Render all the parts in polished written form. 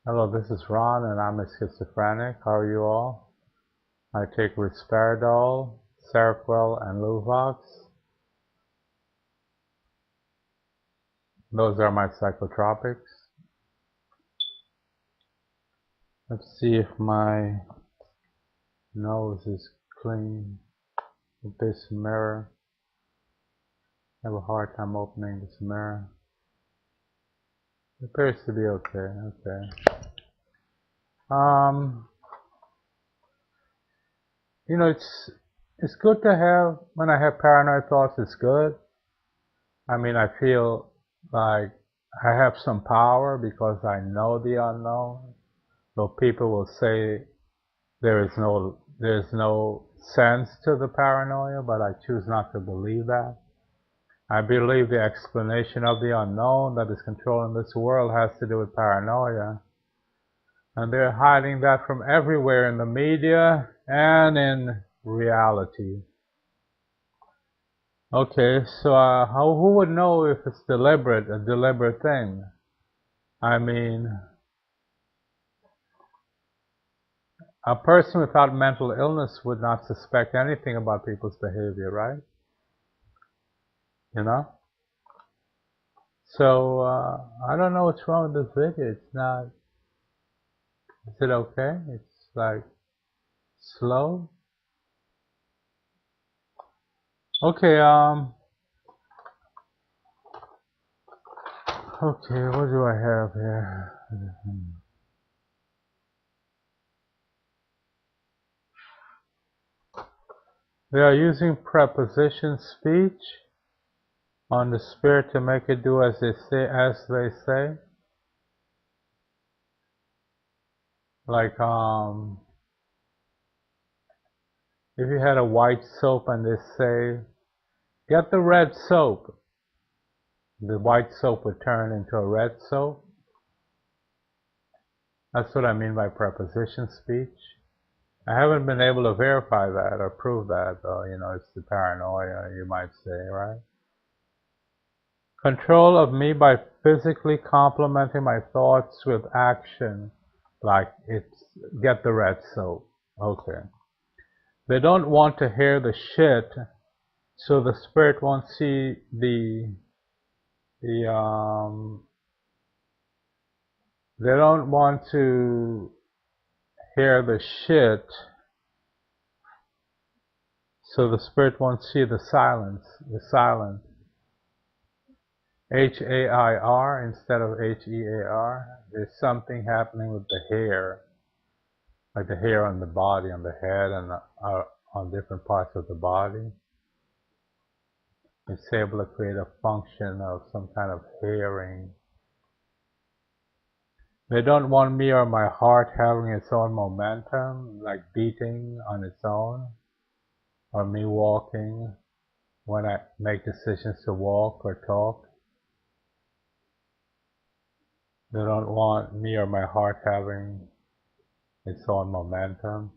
Hello, this is Ron, and I'm a schizophrenic. How are you all? I take risperidol, Seroquel, and Luvox. Those are my psychotropics. Let's see if my nose is clean with this mirror. I have a hard time opening this mirror. It appears to be okay. You know, it's good to have, when I have paranoid thoughts, it's good. I mean, I feel like I have some power because I know the unknown. So people will say there's no sense to the paranoia, but I choose not to believe that. I believe the explanation of the unknown that is controlling this world has to do with paranoia. And they're hiding that from everywhere in the media and in reality. Okay, so who would know if it's a deliberate thing? I mean, a person without mental illness would not suspect anything about people's behavior, right? You know? So, I don't know what's wrong with this video. It's not, is it okay? It's like slow. Okay, okay, what do I have here? They are using preposition speech on the spirit to make it do as they say. Like, if you had a white soap and they say, get the red soap, the white soap would turn into a red soap. That's what I mean by preposition speech. I haven't been able to verify that or prove that, though. You know, it's the paranoia, you might say, right? Control of me by physically complementing my thoughts with action, like it's get the red soap. Okay. They don't want to hear the shit, so the spirit won't see they don't want to hear the shit, so the spirit won't see the silence, the silent. H-A-I-R instead of H-E-A-R. There's something happening with the hair, like the hair on the body, on the head, and on different parts of the body. It's able to create a function of some kind of hearing. They don't want me or my heart having its own momentum, like beating on its own, or me walking when I make decisions to walk or talk. They don't want me or my heart having its own momentum.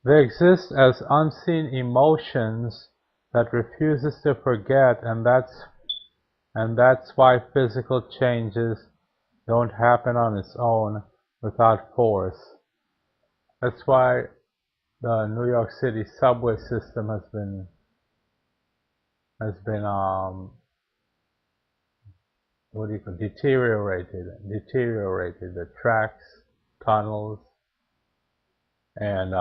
They exist as unseen emotions that refuses to forget, and that's why physical changes don't happen on its own without force. That's why the New York City subway system has been what do you call it? Deteriorated. The tracks, tunnels, and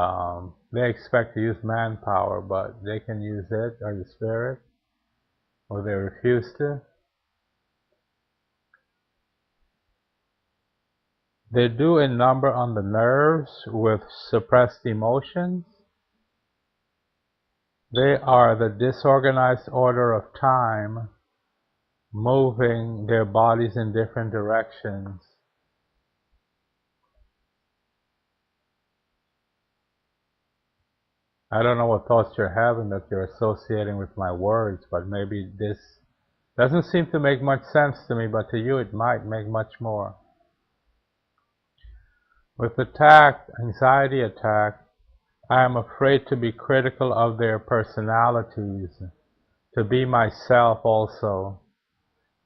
they expect to use manpower, but they can use it or the spirit, or they refuse to. They do a number on the nerves with suppressed emotions. They are the disorganized order of time, moving their bodies in different directions. I don't know what thoughts you're having that you're associating with my words, but maybe this doesn't seem to make much sense to me, but to you it might make much more. With anxiety attack, I am afraid to be critical of their personalities, to be myself also.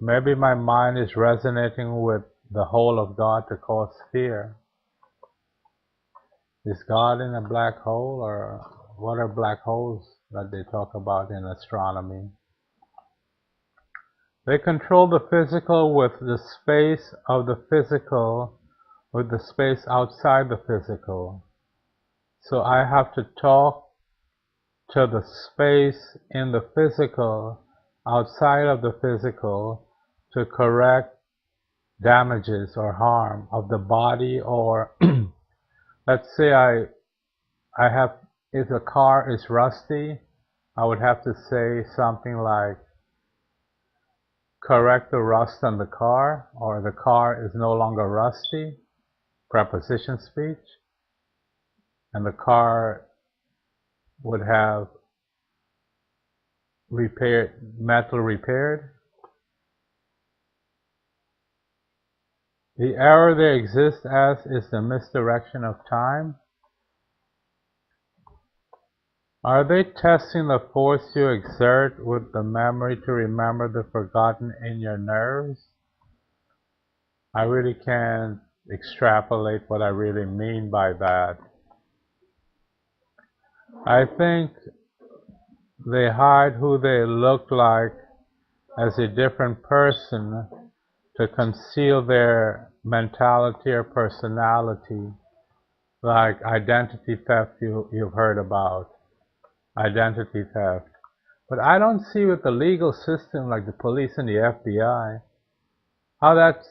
Maybe my mind is resonating with the whole of God to cause fear. Is God in a black hole, or what are black holes that they talk about in astronomy? They control the physical with the space of the physical, with the space outside the physical. So I have to talk to the space in the physical, outside of the physical, to correct damages or harm of the body. Or let's say if the car is rusty, I would have to say something like, correct the rust on the car, or the car is no longer rusty, preposition speech, and the car would have metal repaired. The error they exist as is the misdirection of time. Are they testing the force you exert with the memory to remember the forgotten in your nerves? I really can't extrapolate what I really mean by that. I think they hide who they look like as a different person to conceal their mentality or personality, like identity theft you've heard about. Identity theft. But I don't see with the legal system like the police and the FBI how that's,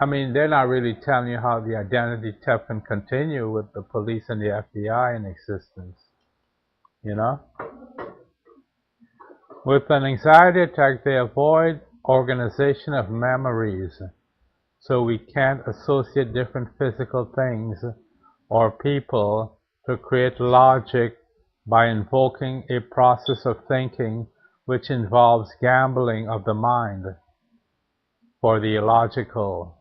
I mean, they're not really telling you how the identity theft can continue with the police and the FBI in existence, you know? With an anxiety attack, they avoid organization of memories, so we can't associate different physical things or people to create logic by invoking a process of thinking which involves gambling of the mind for the illogical.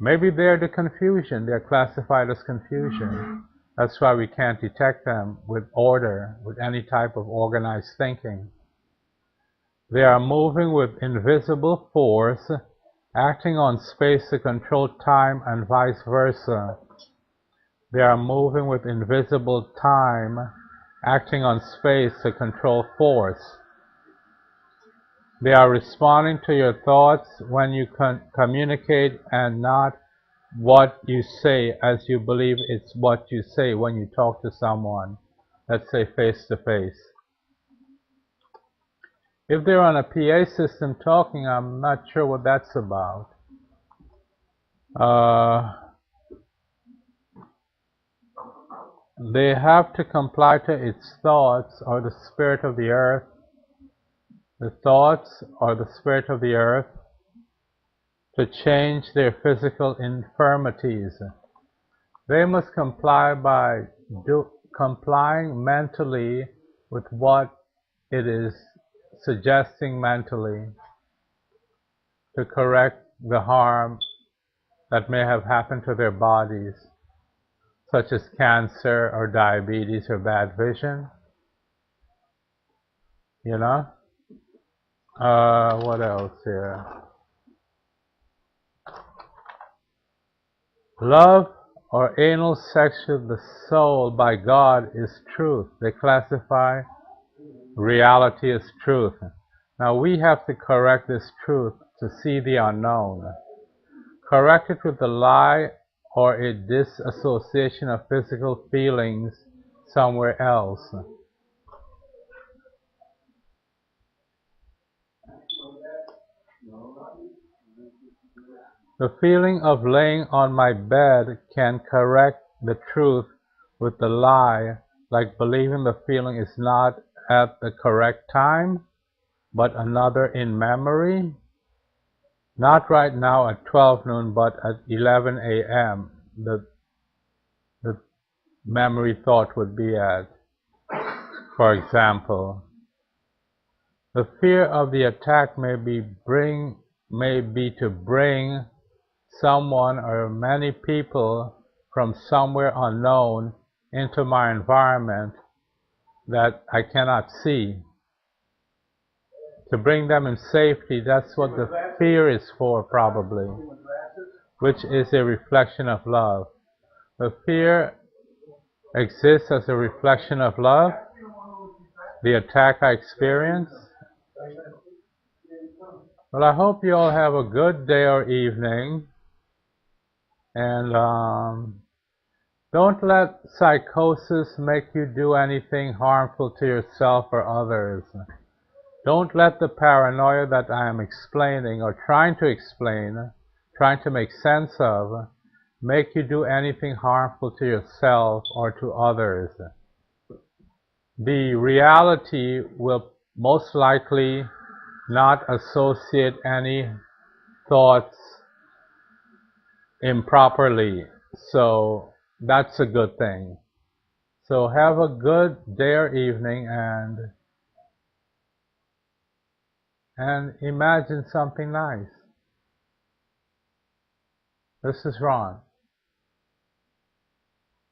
Maybe they're the confusion, they're classified as confusion. That's why we can't detect them with order, with any type of organized thinking. They are moving with invisible force, acting on space to control time and vice versa. They are moving with invisible time, acting on space to control force. They are responding to your thoughts when you communicate, and not what you say, as you believe it's what you say when you talk to someone, let's say face to face. If they're on a PA system talking, I'm not sure what that's about. They have to comply to its thoughts or the spirit of the earth, the thoughts or the spirit of the earth, to change their physical infirmities. They must comply by complying mentally with what it is suggesting mentally to correct the harm that may have happened to their bodies, such as cancer or diabetes or bad vision. You know? What else here? Love or anal sex with the soul by God is truth. They classify reality as truth. Now we have to correct this truth to see the unknown. Correct it with the lie or a disassociation of physical feelings somewhere else. The feeling of laying on my bed can correct the truth with the lie, like believing the feeling is not at the correct time, but another in memory. Not right now at 12 noon, but at 11 a.m. The memory thought would be at. For example, the fear of the attack may be to bring someone or many people from somewhere unknown into my environment that I cannot see. to bring them in safety. That's what the fear is for, probably, which is a reflection of love. The fear exists as a reflection of love. The attack I experience. Well, I hope you all have a good day or evening, and don't let psychosis make you do anything harmful to yourself or others. Don't let the paranoia that I am explaining or trying to explain, trying to make sense of, make you do anything harmful to yourself or to others. The reality will most likely not associate any thoughts improperly, so that's a good thing. So have a good day or evening, and imagine something nice. This is Ron.